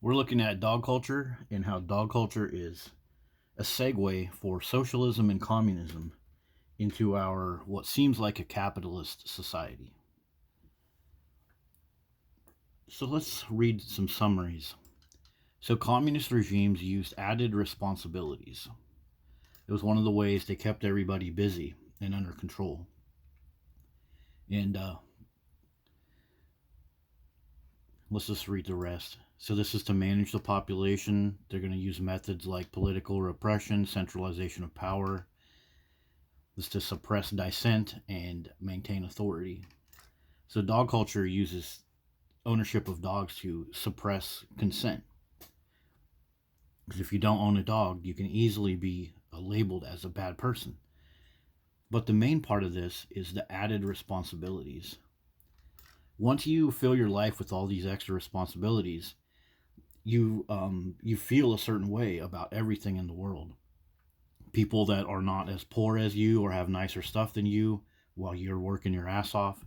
We're looking at dog culture and how dog culture is a segue for socialism and communism into our what seems like a capitalist society. So let's read some summaries. So communist regimes used added responsibilities. It was one of the ways they kept everybody busy and under control. And let's just read the rest. So this is to manage the population. They're going to use methods like political repression, centralization of power. This is to suppress dissent and maintain authority. So dog culture uses ownership of dogs to suppress consent. Because if you don't own a dog, you can easily be labeled as a bad person. But the main part of this is the added responsibilities. Once you fill your life with all these extra responsibilities, you feel a certain way about everything in the world. People that are not as poor as you or have nicer stuff than you while you're working your ass off,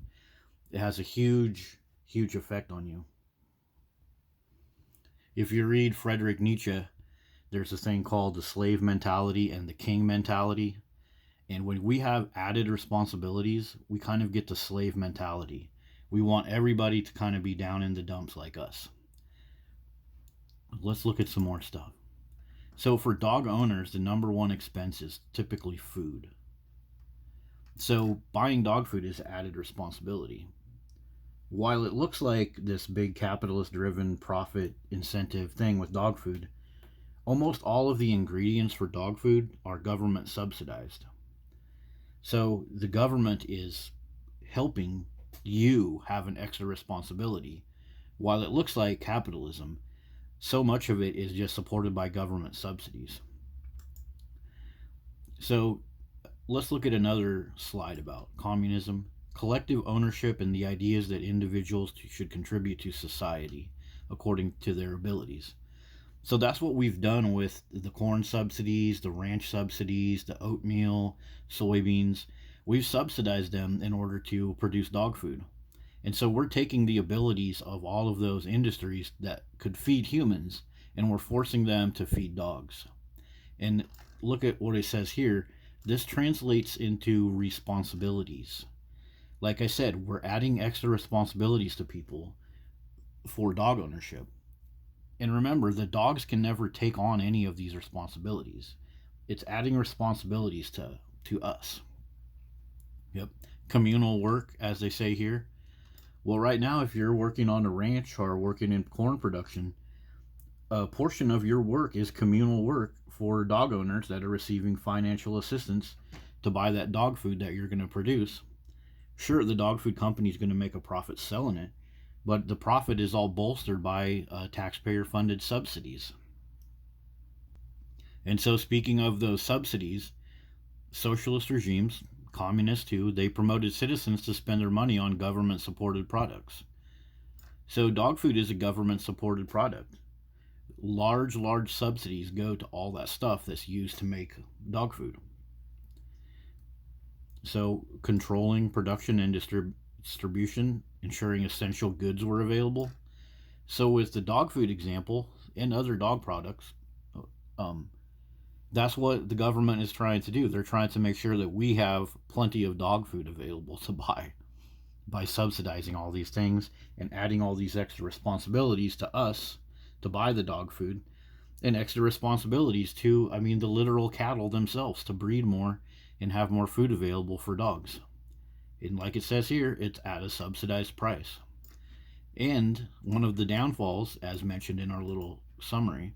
it has a huge effect on you. If you read Friedrich Nietzsche, there's a thing called the slave mentality and the king mentality. And when we have added responsibilities, we kind of get the slave mentality. We want everybody to kind of be down in the dumps like us. Let's look at some more stuff. So for dog owners, the number one expense is typically food. So buying dog food is added responsibility. While it looks like this big capitalist driven profit incentive thing with dog food, almost all of the ingredients for dog food are government subsidized. So the government is helping you have an extra responsibility. While it looks like capitalism, so much of it is just supported by government subsidies. So let's look at another slide about communism, collective ownership, and the ideas that individuals should contribute to society according to their abilities. So that's what we've done with the corn subsidies, the ranch subsidies, the oatmeal, soybeans. We've subsidized them in order to produce dog food. And so we're taking the abilities of all of those industries that could feed humans and we're forcing them to feed dogs. And look at what it says here. This translates into responsibilities. Like I said, we're adding extra responsibilities to people for dog ownership. And remember, the dogs can never take on any of these responsibilities. It's adding responsibilities to us. Yep. Communal work, as they say here. Well, right now, if you're working on a ranch or working in corn production, a portion of your work is communal work for dog owners that are receiving financial assistance to buy that dog food that you're going to produce. Sure, the dog food company is going to make a profit selling it, but the profit is all bolstered by taxpayer-funded subsidies. And so speaking of those subsidies, socialist regimes, communists too, they promoted citizens to spend their money on government-supported products. So dog food is a government-supported product. Large subsidies go to all that stuff that's used to make dog food. So controlling production and distribution, ensuring essential goods were available. So with the dog food example and other dog products, that's what the government is trying to do. They're trying to make sure that we have plenty of dog food available to buy by subsidizing all these things and adding all these extra responsibilities to us to buy the dog food and extra responsibilities to, the literal cattle themselves to breed more and have more food available for dogs. And like it says here, it's at a subsidized price. And one of the downfalls, as mentioned in our little summary,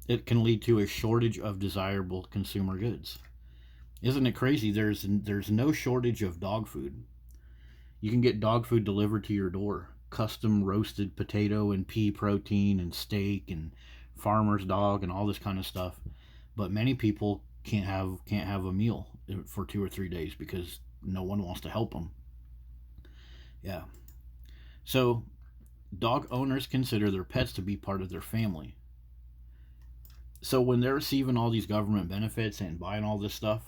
it can lead to a shortage of desirable consumer goods. Isn't it crazy? There's no shortage of dog food. You can get dog food delivered to your door. Custom roasted potato and pea protein and steak and farmer's dog and all this kind of stuff. But many people can't have a meal for 2 or 3 days because no one wants to help them. Yeah. So dog owners consider their pets to be part of their family. So when they're receiving all these government benefits and buying all this stuff,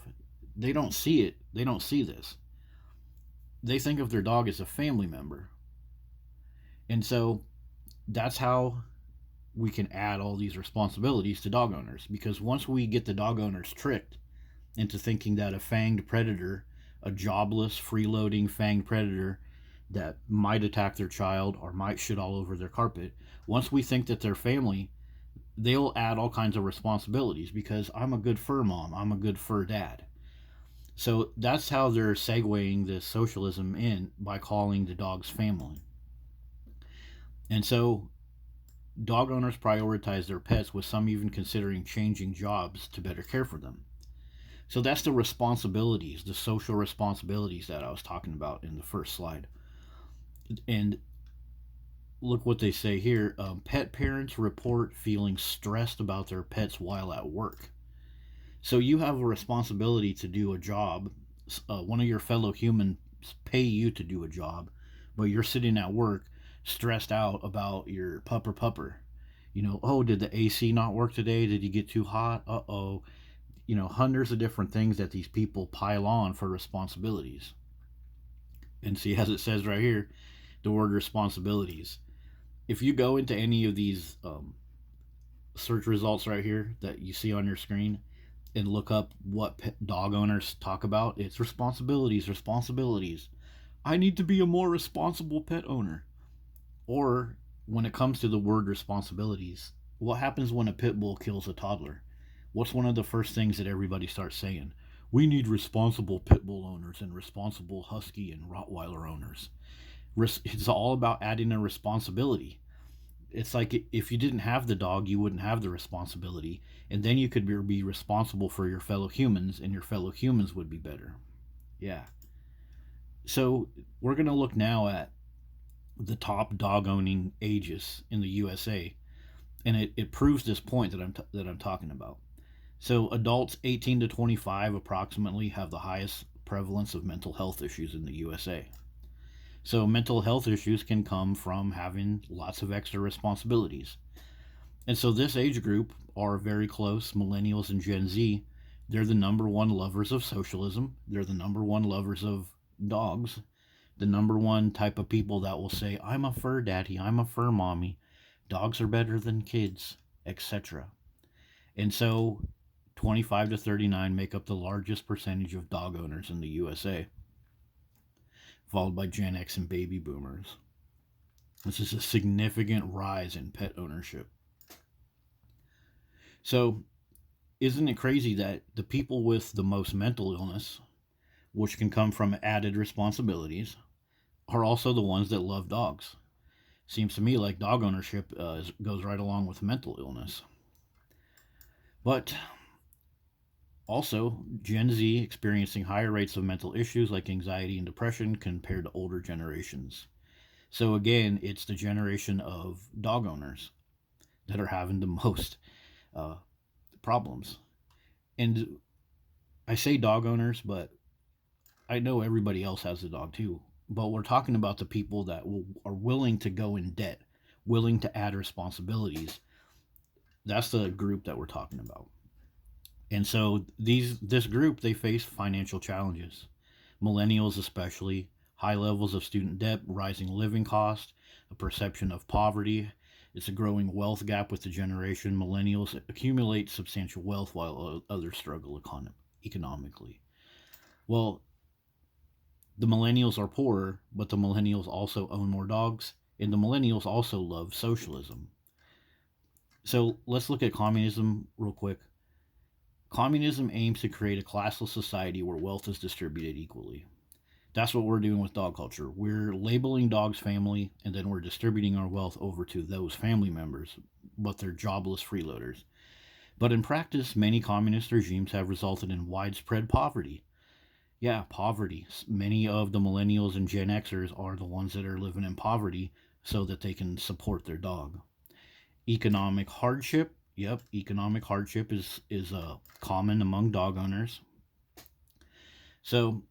they don't see it. They don't see this. They think of their dog as a family member. And so that's how we can add all these responsibilities to dog owners, because once we get the dog owners tricked into thinking that a fanged predator, a jobless, freeloading fanged predator that might attack their child or might shit all over their carpet, once we think that they're family, they'll add all kinds of responsibilities because I'm a good fur mom, I'm a good fur dad. So that's how they're segueing this socialism in, by calling the dogs family. And so dog owners prioritize their pets, with some even considering changing jobs to better care for them. So that's the responsibilities, the social responsibilities that I was talking about in the first slide. And look what they say here. Pet parents report feeling stressed about their pets while at work. So you have a responsibility to do a job. One of your fellow humans pay you to do a job, but you're sitting at work stressed out about your pupper. Oh, did the AC not work today? Did you get too hot? Uh-oh. Hundreds of different things that these people pile on for responsibilities. And see, as it says right here, the word responsibilities. If you go into any of these search results right here that you see on your screen and look up what dog owners talk about, it's responsibilities, responsibilities. I need to be a more responsible pet owner. Or when it comes to the word responsibilities, what happens when a pit bull kills a toddler? What's one of the first things that everybody starts saying? We need responsible pit bull owners and responsible husky and Rottweiler owners. It's all about adding a responsibility. It's like if you didn't have the dog, you wouldn't have the responsibility, and then you could be responsible for your fellow humans, and your fellow humans would be better. Yeah. So we're going to look now at the top dog owning ages in the USA, and it proves this point that I'm talking about. So adults 18 to 25 approximately have the highest prevalence of mental health issues in the USA. So mental health issues can come from having lots of extra responsibilities. And so this age group are very close, millennials and Gen Z. They're the number one lovers of socialism. They're the number one lovers of dogs. The number one type of people that will say, I'm a fur daddy, I'm a fur mommy, dogs are better than kids, etc. And so 25 to 39 make up the largest percentage of dog owners in the USA, followed by Gen X and baby boomers. This is a significant rise in pet ownership. So, isn't it crazy that the people with the most mental illness, which can come from added responsibilities, are also the ones that love dogs? Seems to me like dog ownership goes right along with mental illness. But also, Gen Z experiencing higher rates of mental issues like anxiety and depression compared to older generations. So again, it's the generation of dog owners that are having the most problems. And I say dog owners, but I know everybody else has a dog too. But we're talking about the people that are willing to go in debt, willing to add responsibilities. That's the group that we're talking about. And so this group, they face financial challenges. Millennials especially, high levels of student debt, rising living costs, a perception of poverty. It's a growing wealth gap with the generation. Millennials accumulate substantial wealth while others struggle economically. Well, the millennials are poorer, but the millennials also own more dogs, and the millennials also love socialism. So let's look at communism real quick. Communism aims to create a classless society where wealth is distributed equally. That's what we're doing with dog culture. We're labeling dogs family, and then we're distributing our wealth over to those family members, but they're jobless freeloaders. But in practice, many communist regimes have resulted in widespread poverty. Yeah, poverty. Many of the millennials and Gen Xers are the ones that are living in poverty so that they can support their dog. Economic hardship. Yep, economic hardship is common among dog owners. So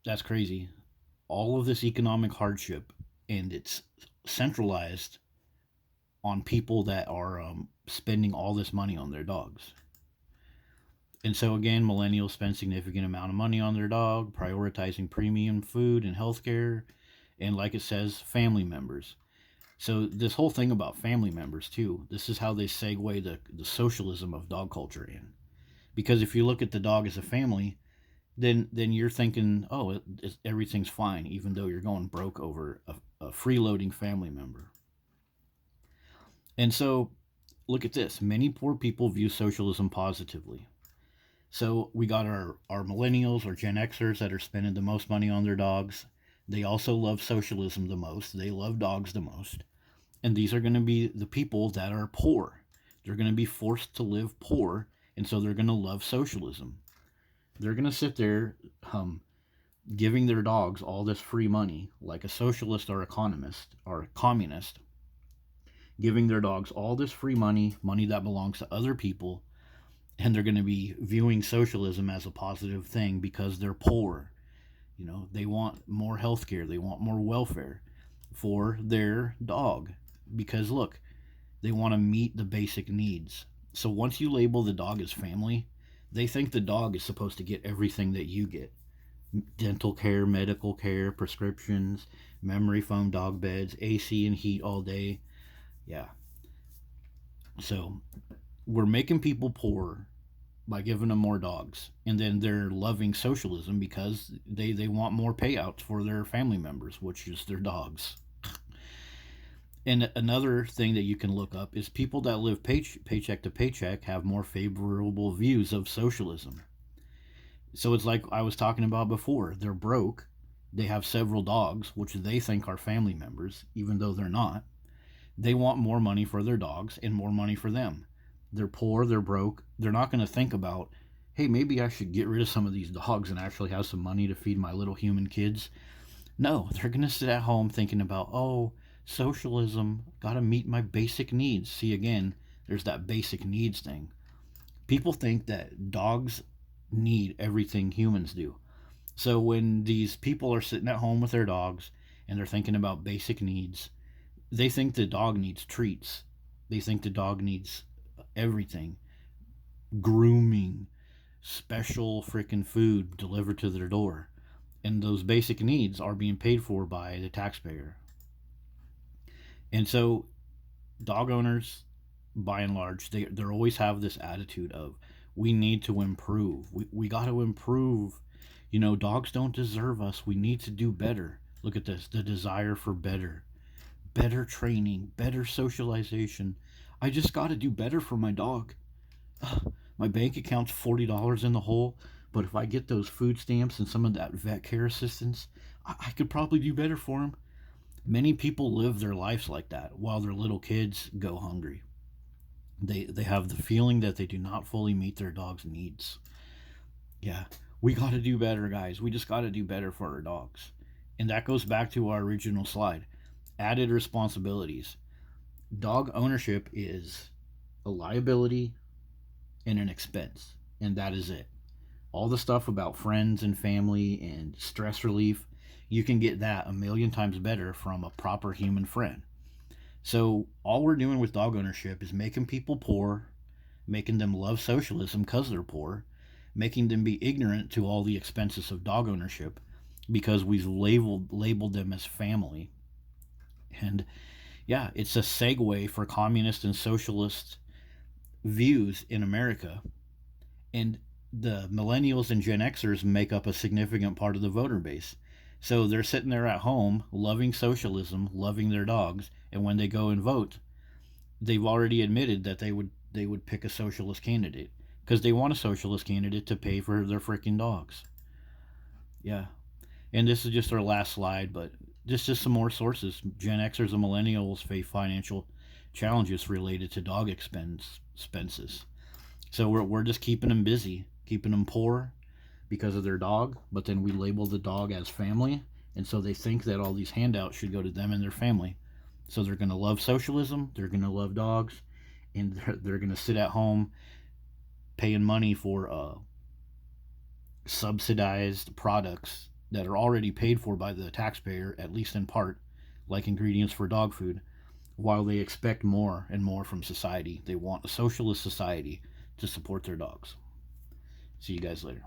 that's crazy. All of this economic hardship, and it's centralized on people that are spending all this money on their dogs. And so again, millennials spend significant amount of money on their dog, prioritizing premium food and healthcare, and like it says, family members. So this whole thing about family members too, this is how they segue the socialism of dog culture in. Because if you look at the dog as a family, then you're thinking, oh, everything's fine, even though you're going broke over a freeloading family member. And so, look at this. Many poor people view socialism positively. So we got our millennials or Gen Xers that are spending the most money on their dogs. They also love socialism the most. They love dogs the most. And these are going to be the people that are poor. They're going to be forced to live poor, and so they're going to love socialism. They're going to sit there giving their dogs all this free money, like a socialist or economist or a communist, giving their dogs all this free money, money that belongs to other people, and they're going to be viewing socialism as a positive thing because they're poor. You know, they want more health care, they want more welfare for their dog because look, they want to meet the basic needs. So once you label the dog as family, they think the dog is supposed to get everything that you get: dental care, medical care, prescriptions, memory foam dog beds, AC and heat all day. Yeah. So we're making people poor by giving them more dogs. And then they're loving socialism because they want more payouts for their family members, which is their dogs. And another thing that you can look up is people that live paycheck to paycheck have more favorable views of socialism. So it's like I was talking about before. They're broke. They have several dogs, which they think are family members, even though they're not. They want more money for their dogs and more money for them. They're poor, they're broke. They're not going to think about, hey, maybe I should get rid of some of these dogs and actually have some money to feed my little human kids. No, they're going to sit at home thinking about, oh, socialism, got to meet my basic needs. See, again, there's that basic needs thing. People think that dogs need everything humans do. So when these people are sitting at home with their dogs and they're thinking about basic needs, they think the dog needs treats. They think the dog needs everything: grooming, special freaking food delivered to their door. And those basic needs are being paid for by the taxpayer. And so, dog owners, by and large, they always have this attitude of, we need to improve. We got to improve. You know, dogs don't deserve us. We need to do better. Look at this, the desire for better training, better socialization. I just got to do better for my dog. My bank account's $40 in the hole, but if I get those food stamps and some of that vet care assistance, I could probably do better for him. Many people live their lives like that while their little kids go hungry. They have the feeling that they do not fully meet their dog's needs. Yeah, we got to do better, guys. We just got to do better for our dogs. And that goes back to our original slide. Added responsibilities. Dog ownership is a liability and an expense, and that is it. All the stuff about friends and family and stress relief, you can get that a million times better from a proper human friend. So all we're doing with dog ownership is making people poor, making them love socialism because they're poor, making them be ignorant to all the expenses of dog ownership because we've labeled them as family. And yeah, it's a segue for communist and socialist views in America. And the millennials and Gen Xers make up a significant part of the voter base. So they're sitting there at home loving socialism, loving their dogs, and when they go and vote, they've already admitted that they would pick a socialist candidate because they want a socialist candidate to pay for their freaking dogs. Yeah. And this is just our last slide, but just some more sources. Gen Xers and millennials face financial challenges related to dog expenses. So we're just keeping them busy, keeping them poor because of their dog, but then we label the dog as family, and so they think that all these handouts should go to them and their family. So they're going to love socialism, they're going to love dogs, and they're going to sit at home paying money for subsidized products that are already paid for by the taxpayer, at least in part, like ingredients for dog food, while they expect more and more from society. They want a socialist society to support their dogs. See you guys later.